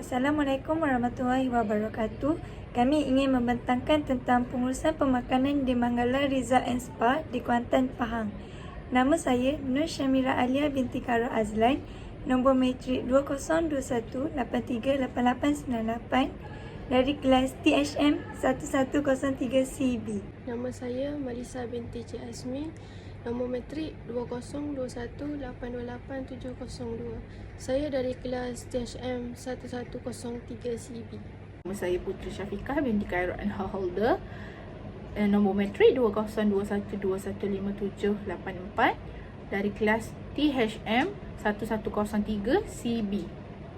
Assalamualaikum warahmatullahi wabarakatuh. Kami ingin membentangkan tentang pengurusan pemakanan di Manggala Resort and Spa di Kuantan, Pahang. Nama saya Nur Syamira Alia binti Kara Azlan, nombor matrik 2021-838898 dari kelas THM 1103CB. Nama saya Malisa binti Cik Azmi, nombor matrik 2021-828-702. Saya dari kelas THM 1103CB. Nama saya Putri Syafiqah binti Khairuddin Holder, nombor matrik 2021-215784 dari kelas THM 1103CB.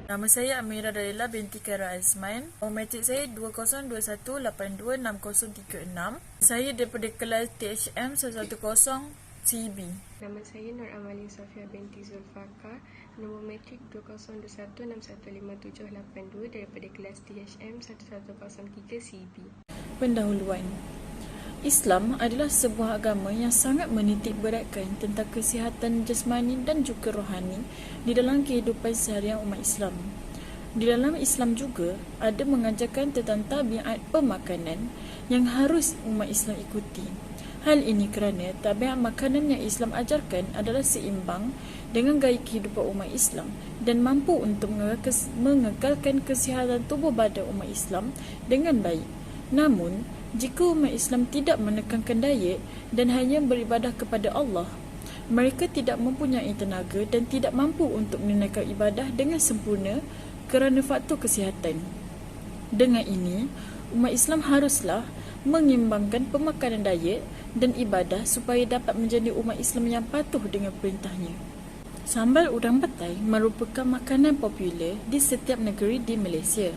Nama saya Amira Dalila binti Kara Azman. Nombor matrik saya 2021-826036. Saya daripada kelas THM 110CB. Nama saya Nur Amali Sofia binti Zulfaqar, nombor matrik 2021-615782 daripada kelas THM 1103CB. Pendahuluan. Islam adalah sebuah agama yang sangat menitik beratkan tentang kesihatan jasmani dan juga rohani di dalam kehidupan seharian umat Islam. Di dalam Islam juga ada mengajarkan tentang tabiat pemakanan yang harus umat Islam ikuti. Hal ini kerana tabiat makanan yang Islam ajarkan adalah seimbang dengan gaya kehidupan umat Islam dan mampu untuk mengekalkan kesihatan tubuh badan umat Islam dengan baik. Namun, jika umat Islam tidak menekankan diet dan hanya beribadah kepada Allah, mereka tidak mempunyai tenaga dan tidak mampu untuk menunaikan ibadah dengan sempurna kerana faktor kesihatan. Dengan ini, umat Islam haruslah mengimbangkan pemakanan diet dan ibadah supaya dapat menjadi umat Islam yang patuh dengan perintahnya. Sambal udang petai merupakan makanan popular di setiap negeri di Malaysia.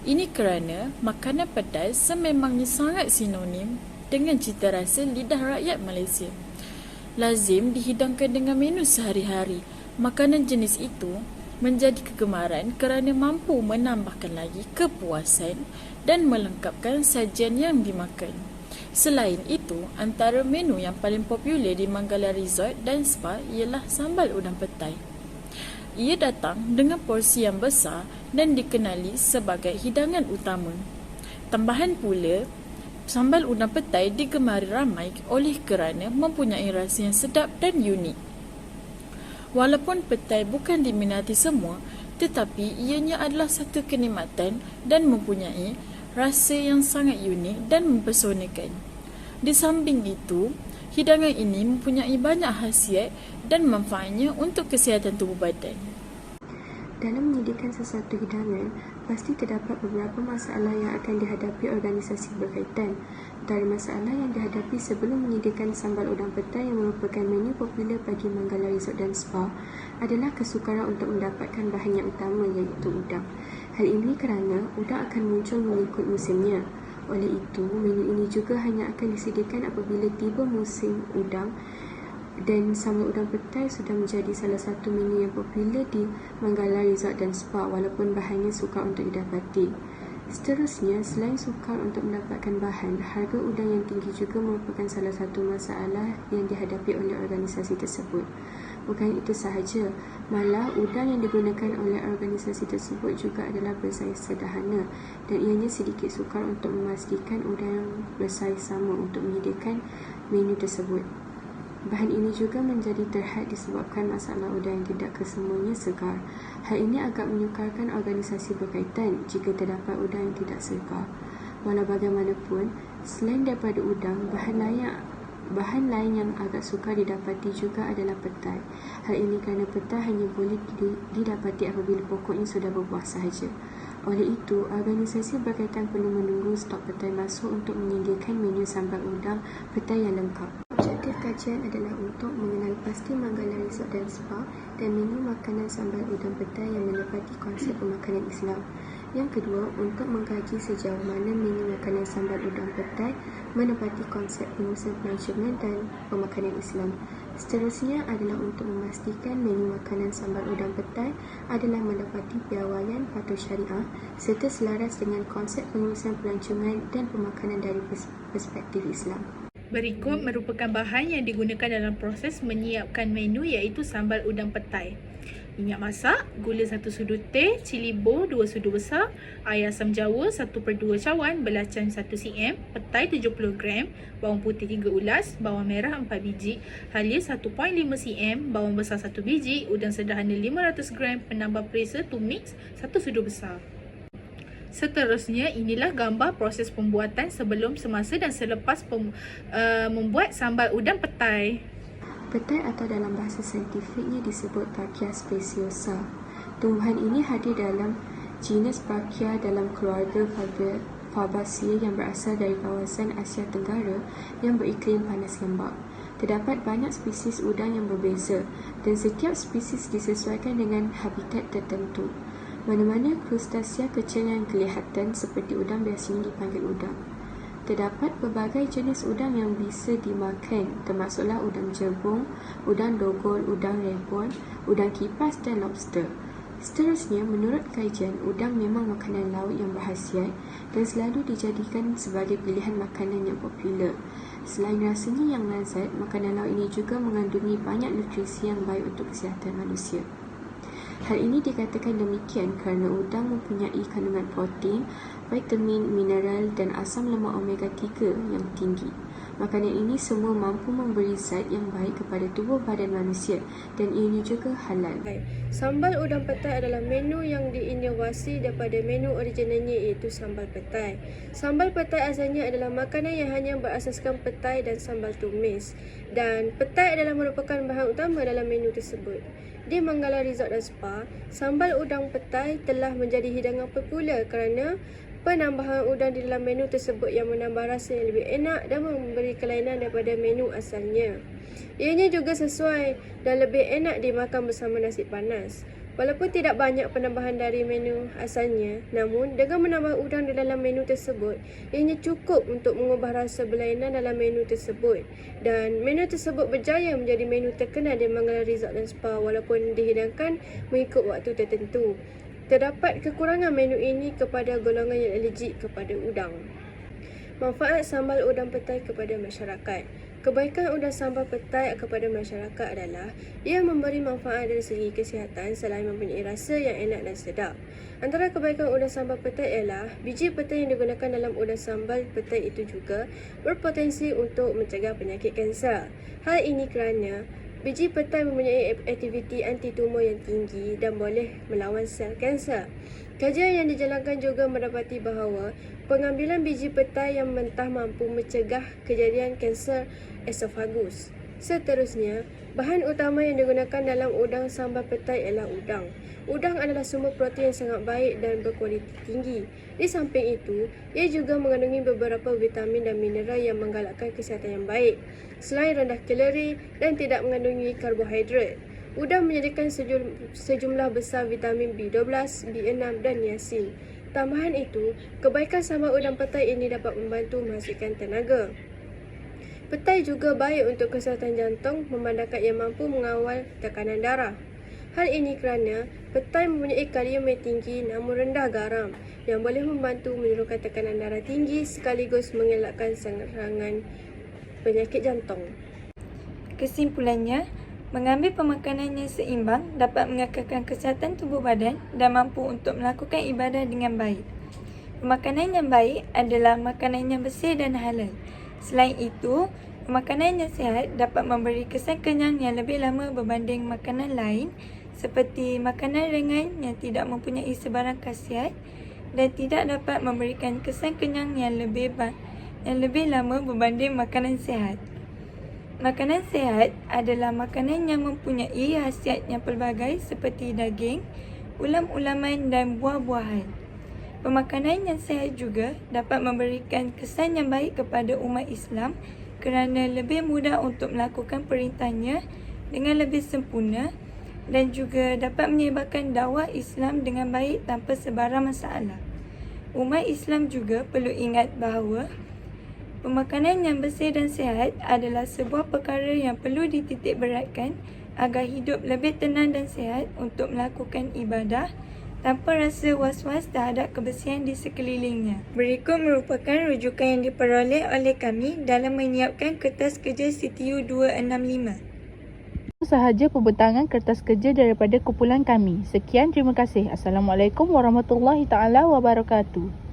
Ini kerana makanan petai sememangnya sangat sinonim dengan cita rasa lidah rakyat Malaysia. Lazim dihidangkan dengan menu sehari-hari. Makanan jenis itu menjadi kegemaran kerana mampu menambahkan lagi kepuasan dan melengkapkan sajian yang dimakan. Selain itu, antara menu yang paling popular di Manggala Resort dan Spa ialah sambal udang petai. Ia datang dengan porsi yang besar dan dikenali sebagai hidangan utama. Tambahan pula, sambal udang petai digemari ramai oleh kerana mempunyai rasa yang sedap dan unik. Walaupun petai bukan diminati semua, tetapi ianya adalah satu kenikmatan dan mempunyai rasa yang sangat unik dan mempesonakan. Di samping itu, hidangan ini mempunyai banyak khasiat dan manfaatnya untuk kesihatan tubuh badan. Dalam menyediakan sesuatu hidangan, pasti terdapat beberapa masalah yang akan dihadapi organisasi berkaitan. Dari masalah yang dihadapi sebelum menyediakan sambal udang petai yang merupakan menu popular bagi Manggala Resort dan Spa adalah kesukaran untuk mendapatkan bahan yang utama iaitu udang. Hal ini kerana udang akan muncul mengikut musimnya. Oleh itu, menu ini juga hanya akan disediakan apabila tiba musim udang, dan sambal udang petai sudah menjadi salah satu menu yang popular di Manggala Resort dan Spa walaupun bahannya sukar untuk didapati. Seterusnya, selain sukar untuk mendapatkan bahan, harga udang yang tinggi juga merupakan salah satu masalah yang dihadapi oleh organisasi tersebut. Bukan itu sahaja, malah udang yang digunakan oleh organisasi tersebut juga adalah bersaiz sederhana dan ianya sedikit sukar untuk memastikan udang yang bersaiz sama untuk menyediakan menu tersebut. Bahan ini juga menjadi terhad disebabkan masalah udang yang tidak kesemuanya segar. Hal ini agak menyukarkan organisasi berkaitan jika terdapat udang yang tidak segar. Walau bagaimanapun, selain daripada udang, bahan lain yang agak sukar didapati juga adalah petai. Hal ini kerana petai hanya boleh didapati apabila pokoknya sudah berbuah sahaja. Oleh itu, organisasi berkaitan perlu menunggu stok petai masuk untuk menyediakan menu sambal udang petai yang lengkap. Objektif kajian adalah untuk mengenal pasti Manggala Resort dan Spa dan menu makanan sambal udang petai yang menepati konsep pemakanan Islam. Yang kedua, untuk mengkaji sejauh mana menu makanan sambal udang petai menepati konsep pengurusan pelancongan dan pemakanan Islam. Seterusnya adalah untuk memastikan menu makanan sambal udang petai adalah mendapati piawaian patuh syariah serta selaras dengan konsep pengurusan pelancongan dan pemakanan dari perspektif Islam. Berikut merupakan bahan yang digunakan dalam proses menyiapkan menu iaitu sambal udang petai. minyak masak, gula 1 sudu teh, cili bo 2 sudu besar, air asam jawa 1/2 cawan, belacan 1 cm, petai 70 gram, bawang putih 3 ulas, bawang merah 4 biji, halia 1.5 cm, bawang besar 1 biji, udang sederhana 500 gram, penambah perisa to mix 1 sudu besar. Seterusnya, inilah gambar proses pembuatan sebelum, semasa dan selepas membuat sambal udang petai. Petai atau dalam bahasa saintifiknya disebut Bacchia speciosa. Tumbuhan ini hadir dalam genus Bacchia dalam keluarga Fabaceae yang berasal dari kawasan Asia Tenggara yang beriklim panas lembap. Terdapat banyak spesies udang yang berbeza dan setiap spesies disesuaikan dengan habitat tertentu. Mana-mana krustasea kecil yang kelihatan seperti udang biasanya dipanggil udang. Terdapat pelbagai jenis udang yang bisa dimakan, termasuklah udang jerbung, udang dogol, udang rebon, udang kipas dan lobster. Seterusnya, menurut kajian, udang memang makanan laut yang berkhasiat dan selalu dijadikan sebagai pilihan makanan yang popular. Selain rasanya yang lazat, makanan laut ini juga mengandungi banyak nutrisi yang baik untuk kesihatan manusia. Hal ini dikatakan demikian kerana udang mempunyai kandungan protein, vitamin, mineral dan asam lemak omega 3 yang tinggi. Makanan ini semua mampu memberi zat yang baik kepada tubuh badan manusia dan ianya juga halal. Sambal udang petai adalah menu yang diinovasi daripada menu originalnya, iaitu sambal petai. Sambal petai asalnya adalah makanan yang hanya berasaskan petai dan sambal tumis, dan petai adalah merupakan bahan utama dalam menu tersebut. Di Manggala Resort dan Spa, sambal udang petai telah menjadi hidangan popular kerana penambahan udang di dalam menu tersebut yang menambah rasa yang lebih enak dan memberi kelainan daripada menu asalnya. Ianya juga sesuai dan lebih enak dimakan bersama nasi panas. Walaupun tidak banyak penambahan dari menu asalnya, namun dengan menambah udang di dalam menu tersebut, ianya cukup untuk mengubah rasa berlainan dalam menu tersebut. Dan menu tersebut berjaya menjadi menu terkenal di Manggala Resort dan Spa walaupun dihidangkan mengikut waktu tertentu. Terdapat kekurangan menu ini kepada golongan yang alergik kepada udang. Manfaat sambal udang petai kepada masyarakat. Kebaikan udang sambal petai kepada masyarakat adalah ia memberi manfaat dari segi kesihatan selain mempunyai rasa yang enak dan sedap. Antara kebaikan udang sambal petai ialah biji petai yang digunakan dalam udang sambal petai itu juga berpotensi untuk mencegah penyakit kanser. Hal ini kerana biji petai mempunyai aktiviti anti-tumor yang tinggi dan boleh melawan sel kanser. Kajian yang dijalankan juga mendapati bahawa pengambilan biji petai yang mentah mampu mencegah kejadian kanser esofagus. Seterusnya, bahan utama yang digunakan dalam udang sambal petai ialah udang. Udang adalah sumber protein yang sangat baik dan berkualiti tinggi. Di samping itu, ia juga mengandungi beberapa vitamin dan mineral yang menggalakkan kesihatan yang baik. Selain rendah kalori dan tidak mengandungi karbohidrat, udang menyediakan sejumlah besar vitamin B12, B6 dan niacin. Tambahan itu, kebaikan sambal udang petai ini dapat membantu menghasilkan tenaga. Petai juga baik untuk kesihatan jantung memandangkan ia mampu mengawal tekanan darah. Hal ini kerana petai mempunyai kalium yang tinggi namun rendah garam yang boleh membantu menurunkan tekanan darah tinggi sekaligus mengelakkan serangan penyakit jantung. Kesimpulannya, mengambil pemakanan yang seimbang dapat mengekalkan kesihatan tubuh badan dan mampu untuk melakukan ibadah dengan baik. Pemakanan yang baik adalah makanan yang bersih dan halal. Selain itu, makanan yang sihat dapat memberi kesan kenyang yang lebih lama berbanding makanan lain seperti makanan ringan yang tidak mempunyai sebarang khasiat dan tidak dapat memberikan kesan kenyang yang lebih lama berbanding makanan sihat. Makanan sihat adalah makanan yang mempunyai khasiat yang pelbagai seperti daging, ulam-ulaman dan buah-buahan. Pemakanan yang sihat juga dapat memberikan kesan yang baik kepada umat Islam kerana lebih mudah untuk melakukan perintahnya dengan lebih sempurna dan juga dapat menyebarkan dakwah Islam dengan baik tanpa sebarang masalah. Umat Islam juga perlu ingat bahawa pemakanan yang bersih dan sihat adalah sebuah perkara yang perlu dititik beratkan agar hidup lebih tenang dan sihat untuk melakukan ibadah tanpa rasa was-was terhadap kebersihan di sekelilingnya. Berikut merupakan rujukan yang diperoleh oleh kami dalam menyiapkan kertas kerja CTU 265. sahaja pembentangan kertas kerja daripada kumpulan kami. Sekian, terima kasih. Assalamualaikum warahmatullahi taala wabarakatuh.